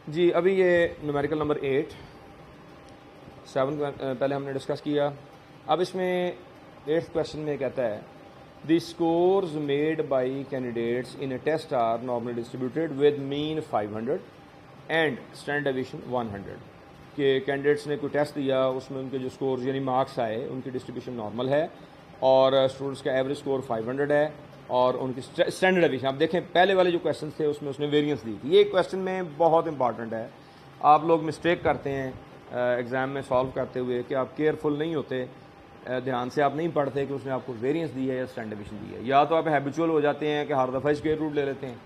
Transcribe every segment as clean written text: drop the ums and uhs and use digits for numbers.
जी अभी ये numerical number 8 7 पहले हमने डिस्कस किया। अब इसमें 8th क्वेश्चन में कहता है the scores made by candidates in a test are normally distributed with mean 500 and standard deviation 100 कि कैंडिडेट्स ने कोई टेस्ट दिया, उसमें उनके जो स्कोर्स यानी मार्क्स आए उनकी डिस्ट्रीब्यूशन नॉर्मल है और स्टूडेंट्स का एवरेज स्कोर 500 है और उनकी स्टैंडर्ड डेविएशन। आप देखें पहले वाले जो क्वेश्चन थे उसमें उसने वेरिएंस दी थी। ये क्वेश्चन में बहुत इंपॉर्टेंट है। आप लोग मिस्टेक करते हैं एग्ज़ाम में सॉल्व करते हुए कि आप केयरफुल नहीं होते, ध्यान से आप नहीं पढ़ते कि उसने आपको वेरिएंस दी है या स्टैंडर्ड डेविएशन दी है। या तो आप हैबिचुअल हो जाते हैं कि हर दफ़ा स्क्वायर रूट ले लेते हैं,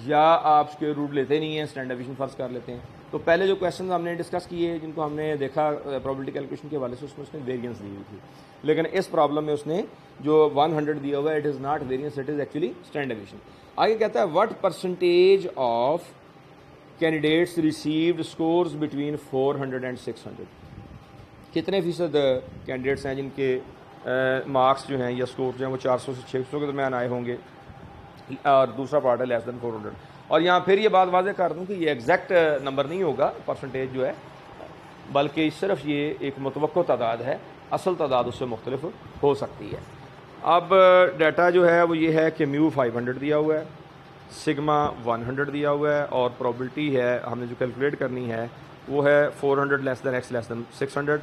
या आप स्क्वायर रूट लेते नहीं हैं, स्टैंडर्ड डेविएशन फर्ज कर लेते हैं। तो पहले जो क्वेश्चन हमने डिस्कस किए जिनको हमने देखा प्रोबेबिलिटी कैलकुलेशन के हवाले से, उसमें उसने वेरिएंस दी हुई थी। लेकिन इस प्रॉब्लम में उसने जो 100 दिया हुआ है, it is not variance, it is actually standard deviation. आगे कहता है what percentage of candidates received scores between 400 and 600। कितने फीसद कैंडिडेट्स हैं जिनके मार्क्स जो हैं या स्कोर जो हैं वो 400 से 600 के दरमियान आए होंगे, और दूसरा पार्ट है लेस देन 400। और यहाँ फिर ये बात वाज़ेह कर दूँ कि ये एग्जैक्ट नंबर नहीं होगा परसेंटेज जो है, बल्कि सिर्फ ये एक मुतवक्को तादाद है, असल तादाद उससे मुख्तलिफ हो सकती है। अब डाटा जो है वो ये है कि म्यू 500 दिया हुआ है, सिग्मा 100 दिया हुआ है और प्रोबेबिलिटी है हमने जो कैलकुलेट करनी है वो है 400 less than x less then 600।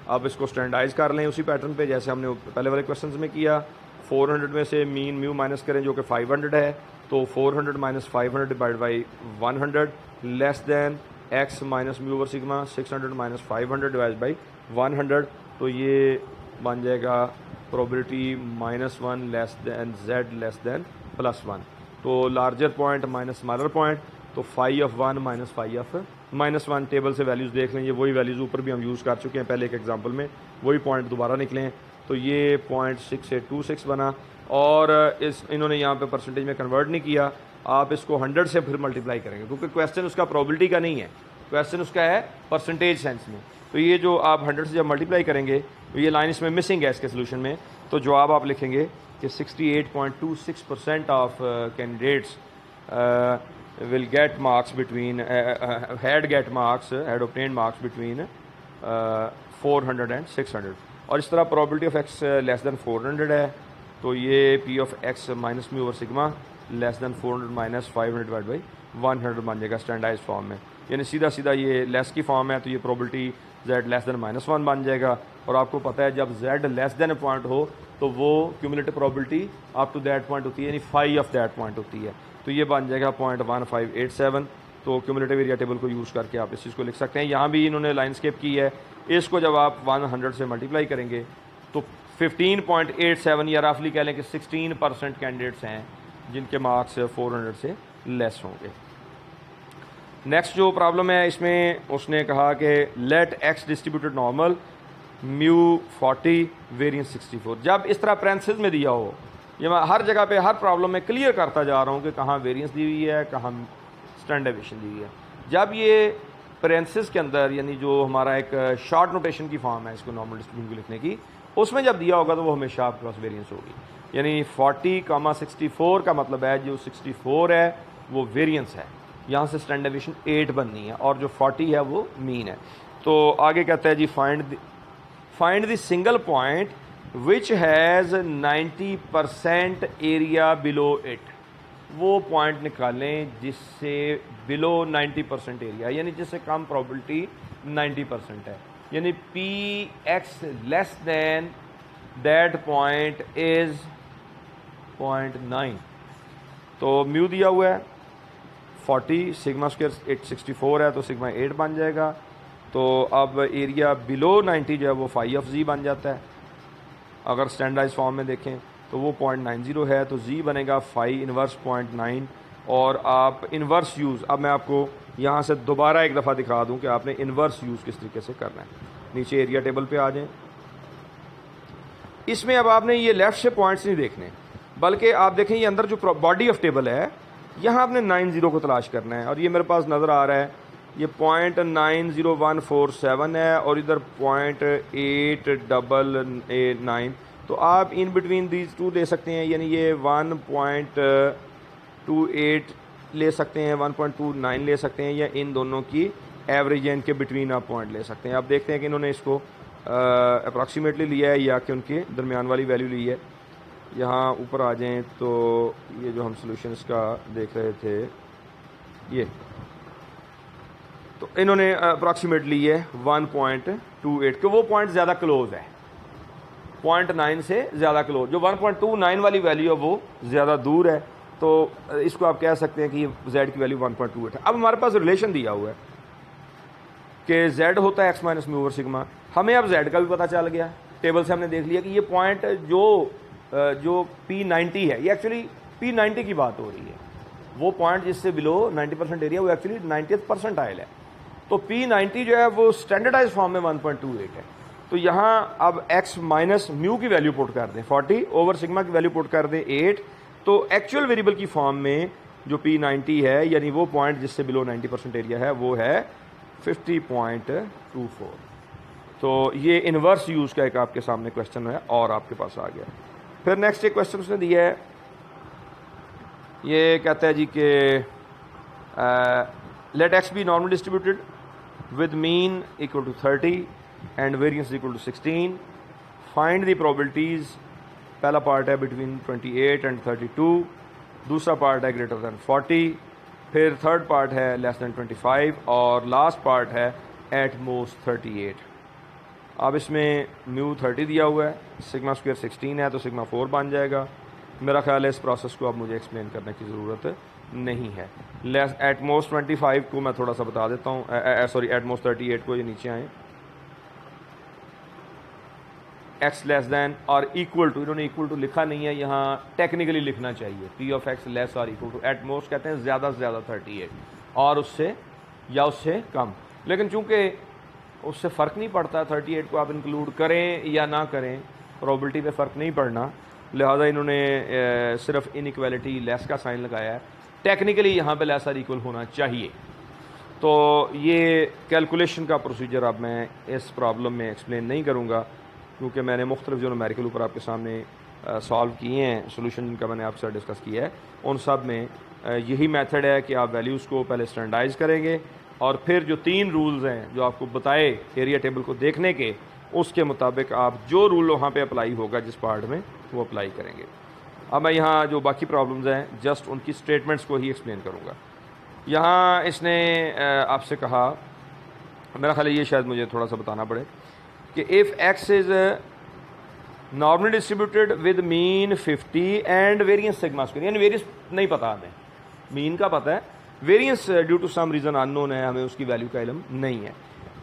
अब इसको स्टैंडर्डाइज कर लें उसी पैटर्न पे जैसे हमने पहले वाले क्वेश्चन में किया। 400 में से मीन म्यू माइनस करें जो कि 500 है, तो 400 minus 500 divide by 100 less than x minus mu over sigma 600 minus 500 divide by 100, तो ये बन जाएगा probability -1 less than z less than +1। तो larger point minus smaller point, तो phi of 1 minus phi of -1। Table से वैल्यूज़ देख लें, ये वही वैल्यूज़ ऊपर भी हम यूज़ कर चुके हैं पहले एक एग्जांपल में, वही पॉइंट दोबारा निकलें। तो ये 0.6826 बना और इन्होंने यहाँ पे परसेंटेज में कन्वर्ट नहीं किया। आप इसको 100 से फिर मल्टीप्लाई करेंगे क्योंकि क्वेश्चन उसका प्रोबेबिलिटी का नहीं है, क्वेश्चन उसका है परसेंटेज सेंस में। तो ये जो आप 100 से जब मल्टीप्लाई करेंगे तो ये लाइन इसमें मिसिंग है इसके सोल्यूशन में, तो जवाब आप लिखेंगे कि 68.26% of candidates will get marks between had obtained marks between 400 and 600। और इस तरह probability of X less then 400 है, तो ये P of X minus mu over sigma less then 400 minus 500 divide by 100 बन जाएगा स्टैंडर्डाइज फॉर्म में। यानी सीधा सीधा ये लेस की फॉर्म है, तो ये प्रोबेबिलिटी z लेस दैन -1 बन जाएगा। और आपको पता है जब z लेस दैन पॉइंट हो तो वो cumulative probability up to that point होती है, यानी फाई ऑफ दैट पॉइंट होती है। तो ये बन जाएगा 0.1587। तो क्यूमुलेटिव एरिया टेबल को यूज़ करके आप इस चीज़ को लिख सकते हैं। यहाँ भी इन्होंने लाइनस्केप की है, इसको जब आप 100 से मल्टीप्लाई करेंगे तो 15.87 या रफली कह लें कि 16% कैंडिडेट्स हैं जिनके मार्क्स 400 से लेस होंगे। नेक्स्ट जो प्रॉब्लम है इसमें उसने कहा कि let x distributed normal mu 40 variance 64। जब इस तरह पैरेंथेसिस में दिया हो, ये मैं हर जगह पे हर प्रॉब्लम में क्लियर करता जा रहा हूँ कि कहाँ वेरिएंस दी हुई है, कहाँ स्टैंडर्ड डेविएशन दी हुई है। जब ये पैरेंथेसिस के अंदर यानी जो हमारा एक शॉर्ट नोटेशन की फॉर्म है इसको नॉर्मल डिस्ट्रीब्यूशन को लिखने की, उसमें जब दिया होगा तो वो हमेशा आपके पास वेरिएंस होगी। यानी 40,64 का मतलब है जो 64 है वो वेरिएंस है, यहाँ से स्टैंडर्ड डेविएशन 8 बननी है और जो 40 है वो मीन है। तो आगे कहता है जी find the single point which has 90% area below it. वो पॉइंट निकालें जिससे बिलो 90% एरिया यानी जिससे कम प्रोबेबिलिटी 90% है, यानी P x less then that point is 0.9। तो म्यू दिया हुआ है 40, सिग्मा स्क्वायर 864 है तो सिग्मा 8 बन जाएगा। तो अब एरिया बिलो 90 जो है वो फाई ऑफ जी बन जाता है। अगर स्टैंडर्डाइज फॉर्म में देखें तो वो 0.90 है, तो जी बनेगा फाई इनवर्स 0.9। और आप इन्वर्स यूज़, अब मैं आपको यहाँ से दोबारा एक दफ़ा दिखा दूँ कि आपने इन्वर्स यूज़ किस तरीके से करना है। नीचे एरिया टेबल पे आ जाएं। इसमें अब आपने ये लेफ़्ट से पॉइंट्स नहीं देखने, बल्कि आप देखें ये अंदर जो बॉडी ऑफ टेबल है यहाँ आपने 90 को तलाश करना है। और ये मेरे पास नज़र आ रहा है ये 0.90147 है और इधर 0.889। तो आप इन बिटवीन दीज टू दे सकते हैं, यानी ये 1.28 ले सकते हैं, 1.29 ले सकते हैं, या इन दोनों की एवरेज या इनके बिटवीन आप पॉइंट ले सकते हैं। आप देखते हैं कि इन्होंने इसको अप्रॉक्सीमेटली लिया है या कि उनके दरमियान वाली वैल्यू ली है। यहाँ ऊपर आ जाएं तो ये जो हम सॉल्यूशंस का देख रहे थे, ये तो इन्होंने अप्रॉक्सीमेटली है 1.28 कि वो पॉइंट ज़्यादा क्लोज है, 0.9 से ज़्यादा क्लोज। जो 1.29 वाली वैल्यू है वो ज़्यादा दूर है, तो इसको आप कह सकते हैं कि z की वैल्यू 1.28 है। अब हमारे पास रिलेशन दिया हुआ है कि z होता है x minus mu over sigma. हमें अब z का भी पता चल गया, टेबल से हमने देख लिया कि ये पॉइंट जो P90 है, ये एक्चुअली P90 की बात हो रही है। वो पॉइंट जिससे बिलो 90% एरिया वो एक्चुअली 90th परसेंटाइल है। तो P90 जो है वो स्टैंडर्डाइज फॉर्म में 1.28 है। तो यहाँ अब x माइनस म्यू की वैल्यू पुट कर दें 40 ओवर सिग्मा की वैल्यू पुट कर दें 8, तो एक्चुअल वेरिएबल की फॉर्म में जो P90 है यानी वो पॉइंट जिससे बिलो 90% एरिया है वो है 50.24। तो ये इन्वर्स यूज़ का एक आपके सामने क्वेश्चन है और आपके पास आ गया। फिर नेक्स्ट एक क्वेश्चन उसने दिया है, ये कहता है जी कि let x be normal distributed with mean equal to 30 and variance equal to 16, find the probabilities. पहला पार्ट है बिटवीन 28 एंड 32, दूसरा पार्ट है ग्रेटर दैन 40, फिर थर्ड पार्ट है लेस दैन 25 और लास्ट पार्ट है एट मोस्ट 38। अब इसमें म्यू 30 दिया हुआ है, सिग्मा स्क्वायर 16 है तो सिग्मा 4 बन जाएगा। मेरा ख्याल है इस प्रोसेस को अब मुझे एक्सप्लेन करने की ज़रूरत नहीं है। लेस एट मोस्ट 25 को मैं थोड़ा सा बता देता हूँ, सॉरी एट मोस्ट 38 को, ये नीचे आए, एक्स लेस दैन और इक्वल टू, इन्होंने इक्वल टू लिखा नहीं है, यहाँ टेक्निकली लिखना चाहिए पी ऑफ एक्स लेस और इक्वल टू। एट मोस्ट कहते हैं ज़्यादा से ज़्यादा 38 और उससे या उससे कम, लेकिन चूंकि उससे फ़र्क नहीं पड़ता 38 को आप इंक्लूड करें या ना करें, प्रोबेबिलिटी पे फ़र्क नहीं पड़ना, लिहाजा इन्होंने सिर्फ इनइक्वालिटी लेस का साइन लगाया है। टेक्निकली यहाँ पे लेस और इक्वल होना चाहिए। तो ये कैलकुलेशन का प्रोसीजर अब मैं इस प्रॉब्लम में एक्सप्लेन नहीं करूँगा क्योंकि मैंने मुख्तलिफ जो न्यूमेरिकल ऊपर आपके सामने सॉल्व किए हैं, सोल्यूशन जिनका मैंने आपके साथ डिस्कस किया है, उन सब में यही मेथड है कि आप वैल्यूज़ को पहले स्टैंडर्डाइज करेंगे और फिर जो 3 रूल्स हैं जो आपको बताए एरिया टेबल को देखने के, उसके मुताबिक आप जो रूल वहाँ पे अप्लाई होगा जिस पार्ट में वो अप्लाई करेंगे। अब मैं यहाँ जो बाकी प्रॉब्लम्स हैं जस्ट उनकी स्टेटमेंट्स को ही एक्सप्लेन करूँगा। यहाँ इसने आपसे कहा, मेरा ख्याल है ये शायद मुझे थोड़ा सा बताना पड़े कि if x is normally distributed with mean 50 and variance sigma square, यानी वेरियंस नहीं पता हमें, मीन का पता है, variance due to some reason unknown है, हमें उसकी वैल्यू का इल्म नहीं है।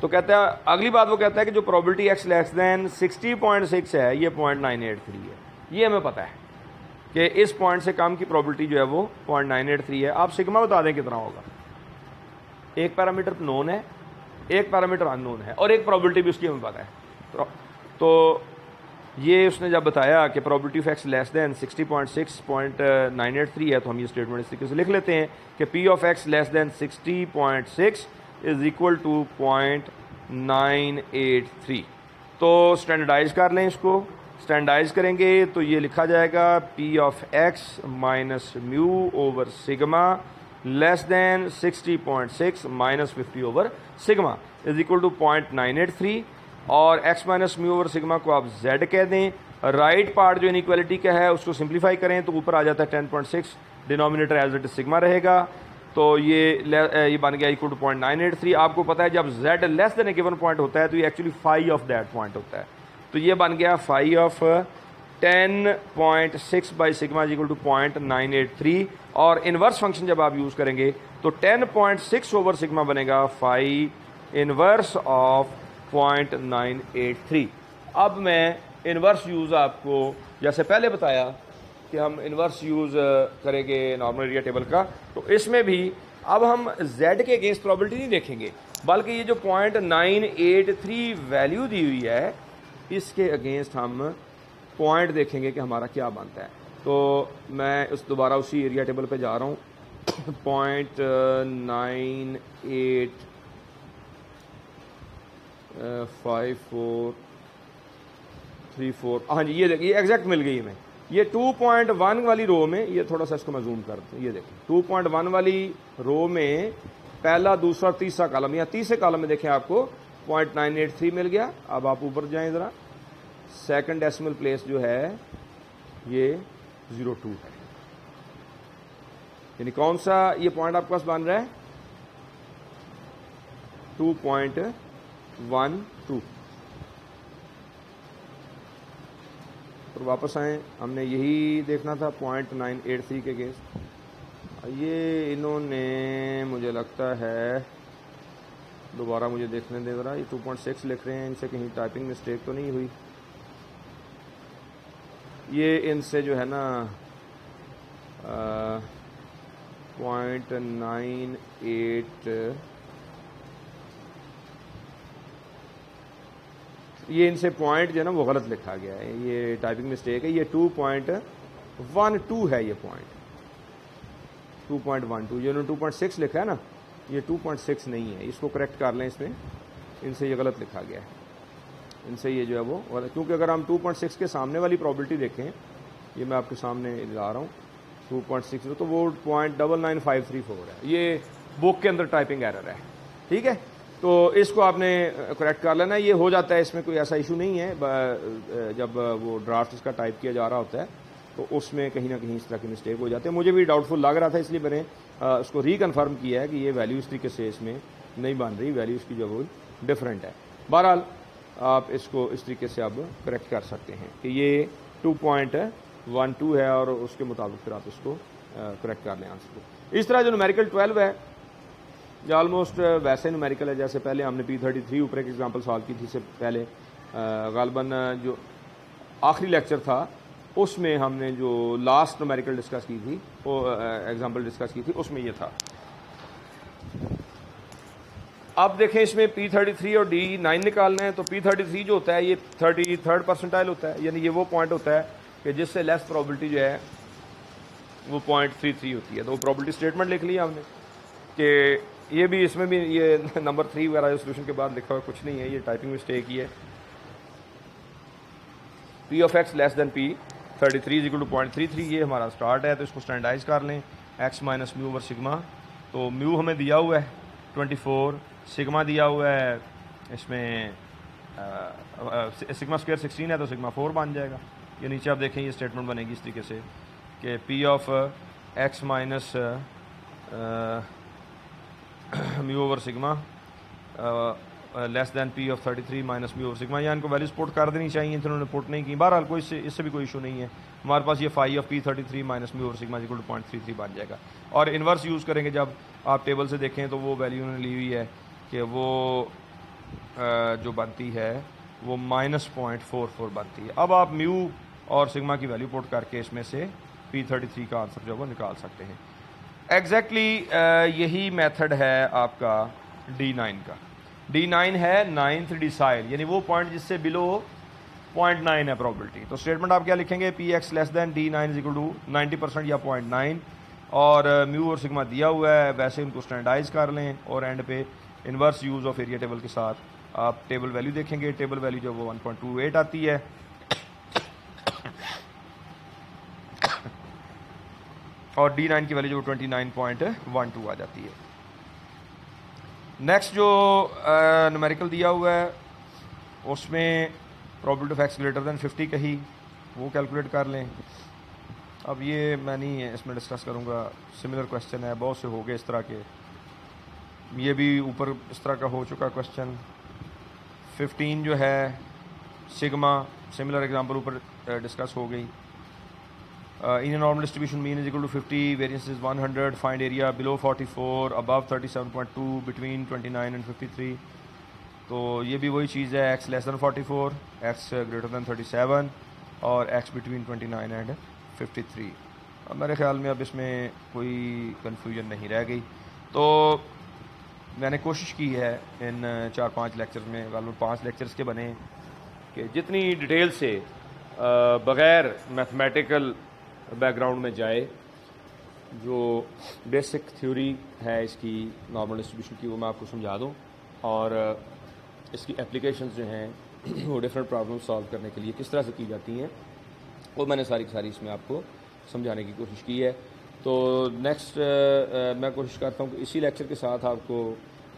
तो कहता है, अगली बात वो कहता है कि जो प्रोबेबिलिटी एक्स लेस दैन 60.6 है, ये 0.983 है। ये हमें पता है कि इस पॉइंट से कम की प्रोबेबिलिटी जो है वो 0.983 है। आप सिग्मा बता दें कितना होगा। एक पैरामीटर नोन है, एक पैरामीटर अननोन है और एक प्रोबेबिलिटी भी उसकी हमें पता है। तो ये उसने जब बताया कि probability of X less then 60.6.983 है, तो हम ये स्टेटमेंट इस तरीके से लिख लेते हैं कि P of X less than 60.6 is equal to 0.983। तो स्टैंडर्डाइज कर लें, इसको स्टैंडर्डाइज करेंगे तो ये लिखा जाएगा P of X minus mu over sigma less than 60.6 minus 50 over sigma is equal to 0.983 और x minus mu over sigma को आप z कह दें। राइट पार्ट जो इनइक्वालिटी का है उसको सिंप्लीफाई करें तो ऊपर आ जाता है 10.6, denominator as it is sigma रहेगा, तो ये बन गया इक्वल टू 0.983। आपको पता है जब z less than a given point होता है तो ये actually phi of that point होता है, तो ये बन गया phi of 10.6 by sigma equal to 0.983 और इनवर्स फंक्शन जब आप यूज़ करेंगे तो 10.6 ओवर सिग्मा बनेगा फाई इनवर्स ऑफ 0.983। अब मैं इनवर्स यूज़ आपको जैसे पहले बताया कि हम इनवर्स यूज़ करेंगे नॉर्मल एरिया टेबल का, तो इसमें भी अब हम z के अगेंस्ट प्रोबेबिलिटी नहीं देखेंगे बल्कि ये जो 0.983 वैल्यू दी हुई है इसके अगेंस्ट हम पॉइंट देखेंगे कि हमारा क्या बनता है। तो मैं दोबारा उसी एरिया टेबल पे जा रहा हूँ 0.985434, हाँ जी ये देखिए एग्जैक्ट मिल गई हमें, ये 2.1 वाली रो में, ये थोड़ा सा इसको मैं जूम कर दूँ, ये देखें 2.1 वाली रो में पहला, दूसरा, तीसरा कॉलम, या तीसरे कॉलम में देखें आपको 0.983 मिल गया। अब आप ऊपर जाएं ज़रा, सेकंड डेसिमल प्लेस जो है ये 02 है, यानी कौन सा ये पॉइंट आपके पास बन रहा है 2.12। और वापस आए, हमने यही देखना था 0.983 के केस। ये इन्होंने मुझे लगता है, दोबारा मुझे देखने दे ज़रा, ये 2.6 लिख रहे हैं, इनसे कहीं टाइपिंग मिस्टेक तो नहीं हुई। ये इनसे जो है ना 0.98, ये इनसे पॉइंट जो है ना वो गलत लिखा गया है, ये टाइपिंग मिस्टेक है। ये 2.12 है, ये पॉइंट 2.12, जो इन्होंने 2.6 लिखा है ना, ये 2.6 नहीं है, इसको करेक्ट कर लें। इसमें इनसे ये गलत लिखा गया है, इनसे ये जो है वो, क्योंकि अगर हम 2.6 के सामने वाली प्रॉबिलिटी देखें, ये मैं आपके सामने ला रहा हूँ 2.6, तो वो 0.99534 है, ये बुक के अंदर टाइपिंग एरर है। ठीक है, तो इसको आपने करेक्ट कर लेना। ये हो जाता है, इसमें कोई ऐसा इशू नहीं है। जब वो ड्राफ्ट इसका टाइप किया जा रहा होता है तो उसमें कहीं ना कहीं इस तरह की मिस्टेक हो जाती है। मुझे भी डाउटफुल लग रहा था, इसलिए मैंने उसको रिकन्फर्म किया है कि ये वैल्यू इस तरीके से इसमें नहीं बन रही, वैल्यू इसकी जो वो डिफरेंट है। बहरहाल आप इसको इस तरीके से अब करेक्ट कर सकते हैं कि ये 2.12 है, और उसके मुताबिक फिर आप इसको करेक्ट कर लें आंसर को। इस तरह जो न्यूमेरिकल 12 है, जो ऑलमोस्ट वैसे न्यूमेरिकल है जैसे पहले हमने P33 ऊपर एक एग्जांपल सॉल्व की थी। इससे पहले गालबन जो आखिरी लेक्चर था उसमें हमने जो लास्ट न्यूमेरिकल डिस्कस की थी, वो एग्जांपल डिस्कस की थी, उसमें ये था। अब देखें, इसमें P33 और D9 निकालना है। तो P33 जो होता है ये 33rd परसेंटाइल होता है, यानी ये वो पॉइंट होता है कि जिससे लेस प्रोबेबिलिटी जो है वो 0.33 होती है। तो वो प्रोबेबिलिटी स्टेटमेंट लिख लिया हमने कि ये भी, इसमें भी ये नंबर 3 वगैरह सोल्यूशन के बाद लिखा हुआ कुछ नहीं है, ये टाइपिंग मिस्टेक ही है। P of X less than P33 is equal to 0.33, ये हमारा स्टार्ट है। तो इसको स्टैंडर्डाइज कर लें, x minus mu over sigma. तो म्यू हमें दिया हुआ है 24, सिग्मा दिया हुआ है इसमें सिग्मा स्क्वायर 16 है, तो सिग्मा 4 बन जाएगा। ये नीचे आप देखें, ये स्टेटमेंट बनेगी इस तरीके से कि P of X minus mu over sigma less then P of 33 minus mu over sigma. या इनको वैल्यूज पुट कर देनी चाहिए, इन्होंने पुट नहीं की। बहरहाल कोई इससे भी कोई इशू नहीं है। हमारे पास ये phi of P33 minus mu over sigma equal to 0.33 बन जाएगा। और इन्वर्स यूज़ करेंगे, जब आप टेबल से देखें तो वो वैल्यू उन्होंने ली हुई है कि वो जो बनती है वो -0.44 बनती है। अब आप म्यू और सिग्मा की वैल्यू पुट करके इसमें से P33 का आंसर जो है वो निकाल सकते हैं। एग्जैक्टली यही मेथड है आपका D9 का। D9 है 9th डिसाइल, यानी वो पॉइंट जिससे बिलो 0.9 है प्रोबेबिलिटी। तो स्टेटमेंट आप क्या लिखेंगे, Px less than D9 is equal to 90% या 0.9, और म्यू और सिग्मा दिया हुआ है, वैसे उनको स्टैंडर्डाइज कर लें, और एंड पे inverse use of area table के साथ आप टेबल वैल्यू देखेंगे। टेबल वैल्यू जो वो 1.28 आती है, और D9 की वैल्यू जो 29.12 आ जाती है। नेक्स्ट जो न्यूमेरिकल दिया हुआ है उसमें probability of x greater than 50 कही, वो कैलकुलेट कर लें। अब ये मैं नहीं इसमें डिस्कस करूँगा, सिमिलर क्वेश्चन है, बहुत से हो गए इस तरह के। ये भी ऊपर इस तरह का हो चुका क्वेश्चन। 15 जो है सिग्मा, सिमिलर एग्जांपल ऊपर डिस्कस हो गई। In a normal distribution, mean is equal to 50, variance is 100, find area below 44, above 37.2, between 29 and 53. तो ये भी वही चीज़ है, x less than 44, x greater than 37, और x बिटवीन 29 एंड 53। अब मेरे ख्याल में अब इसमें कोई कन्फ्यूजन नहीं रह गई। तो मैंने कोशिश की है इन 4-5 लेक्चर्स में, लगभग 5 लेक्चर्स के बने, कि जितनी डिटेल से बग़ैर मैथमेटिकल बैकग्राउंड में जाए, जो बेसिक थ्योरी है इसकी नॉर्मल डिस्ट्रीब्यूशन की, वो मैं आपको समझा दूँ, और इसकी एप्लीकेशंस जो हैं वो डिफरेंट प्रॉब्लम सॉल्व करने के लिए किस तरह से की जाती हैं वो मैंने सारी की सारी इसमें आपको समझाने की कोशिश की है। तो नेक्स्ट मैं कोशिश करता हूँ कि इसी लेक्चर के साथ आपको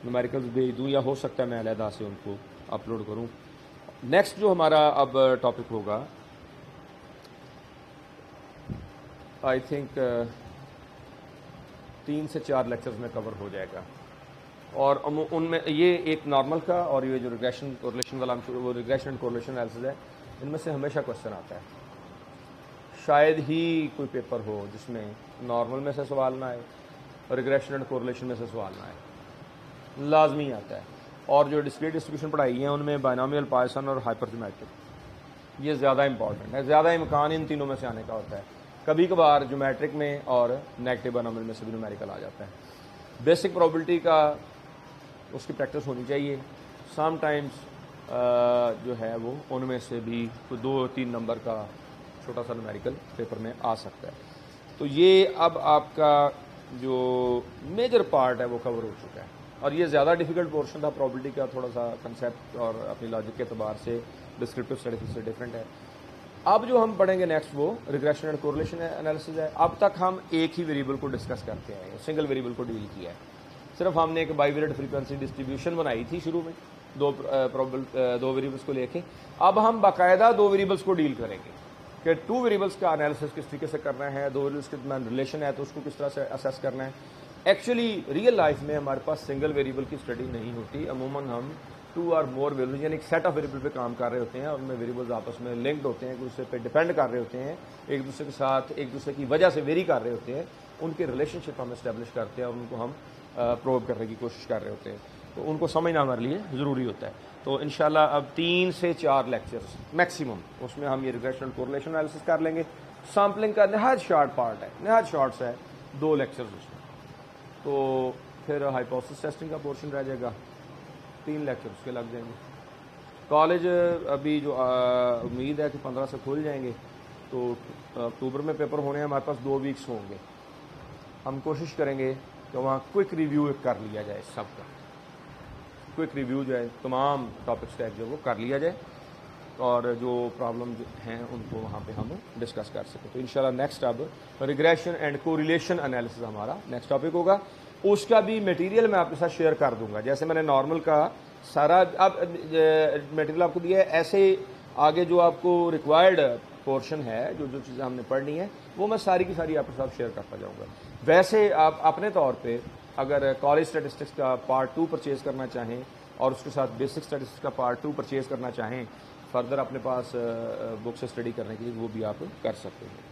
न्यूमेरिकल्स भेज दूँ, या हो सकता है मैं अलहदा से उनको अपलोड करूँ। नेक्स्ट जो हमारा अब टॉपिक होगा, आई थिंक 3 से 4 लेक्चर्स में कवर हो जाएगा, और उनमें ये एक नॉर्मल का और ये जो रिग्रेशन कोरिलेशन वाला वो रिग्रेशन एंड कोरिलेशन एनालिसिस है, इनमें से हमेशा क्वेश्चन आता है। शायद ही कोई पेपर हो जिसमें नॉर्मल में से सवाल ना आए और रिग्रेशन एंड कोरिलेशन में से सवाल ना आए, लाजमी आता है। और जो डिस्क्रीट डिस्ट्रीब्यूशन पढ़ाई है उनमें बायनोमियल, पॉइसन और हाइपरज्योमेट्रिक, ये ज़्यादा इंपॉर्टेंट है, ज़्यादा इम्कान इन तीनों में से आने का होता है। कभी कभार ज्योमेट्रिक में और नेगेटिव बायनोमियल में से भी न्यूमेरिकल आ जाता है। बेसिक प्रोबेबिलिटी का उसकी प्रैक्टिस होनी चाहिए। सम टाइम्स जो है वो उनमें से भी कोई 2-3 नंबर का छोटा सा न्यूमेरिकल पेपर में आ सकता है। तो ये अब आपका जो मेजर पार्ट है वो कवर हो चुका है, और ये ज़्यादा डिफिकल्ट पोर्शन था प्रोबेबिलिटी का, थोड़ा सा कंसेप्ट और अपनी लॉजिक के अतबार से डिस्क्रिप्टिव स्टडी से डिफरेंट है। अब जो हम पढ़ेंगे नेक्स्ट वो रिग्रेशन एंड कोरिलेशन एनालिसिस है। अब तक हम एक ही वेरिएबल को डिस्कस करते हैं, सिंगल वेरिएबल को डील किया है। सिर्फ हमने एक बाइवेरिएंट फ्रीक्वेंसी डिस्ट्रीब्यूशन बनाई थी शुरू में, दो वेरिएबल्स को लेके। अब हम बाकायदा 2 वेरिएबल्स को डील करेंगे कि 2 वेरिएबल्स का एनालिसिस किस तरीके से करना है, 2 वेरिएबल्स के दरमियान रिलेशन है तो उसको किस तरह से असेस करना है। एक्चुअली रियल लाइफ में हमारे पास सिंगल वेरिएबल की स्टडी नहीं होती। अमूमन हम 2 और मोर वेरिएबल यानी एक सेट ऑफ वेरिएबल पे काम कर रहे होते हैं, और उनमें वेरिएबल्स आपस में लिंक्ड होते हैं, एक दूसरे पे डिपेंड कर रहे होते हैं, एक दूसरे के साथ एक दूसरे की वजह से वेरी कर रहे होते हैं। उनके रिलेशनशिप हम इस्टेब्लिश करते हैं और उनको हम प्रूव करने की कोशिश कर रहे होते हैं। तो उनको समझना हमारे लिए ज़रूरी होता है। तो इंशाल्लाह अब 3 से 4 लेक्चर्स मैक्सिमम उसमें हम ये रिग्रेशन कोरिलेशन एनालिसिस कर लेंगे। सैम्पलिंग का नहायत शॉर्ट पार्ट है, नहायत शॉर्ट्स है, 2 लेक्चर्स उसमें। तो फिर हाइपोथेसिस टेस्टिंग का पोर्शन रह जाएगा, 3 लेक्चर उसके लग जाएंगे। कॉलेज अभी जो उम्मीद है कि 15 से खुल जाएंगे, तो अक्टूबर में पेपर होने हैं, हमारे पास 2 वीक्स होंगे। हम कोशिश करेंगे कि वहाँ क्विक रिव्यू कर लिया जाए, सबका क्विक रिव्यू जो है तमाम टॉपिक्स का जो वो कर लिया जाए, और जो प्रॉब्लम हैं उनको वहाँ पे हम डिस्कस कर सकें। तो इंशाल्लाह नेक्स्ट अब रिग्रेशन एंड कोरिलेशन एनालिसिस हमारा नेक्स्ट टॉपिक होगा। उसका भी मटेरियल मैं आपके साथ शेयर कर दूंगा। जैसे मैंने नॉर्मल का सारा अब मटेरियल आपको दिया है, ऐसे आगे जो आपको रिक्वायर्ड पोर्शन है, जो जो चीज़ें हमने पढ़नी है, वो मैं सारी की सारी आपके साथ शेयर करता जाऊँगा। वैसे आप अपने तौर पे अगर कॉलेज स्टैटिस्टिक्स का पार्ट 2 परचेज़ करना चाहें और उसके साथ बेसिक स्टैटिस्टिक्स का पार्ट 2 परचेज़ करना चाहें फर्दर अपने पास बुक से स्टडी करने के लिए, वो भी आप कर सकते हैं।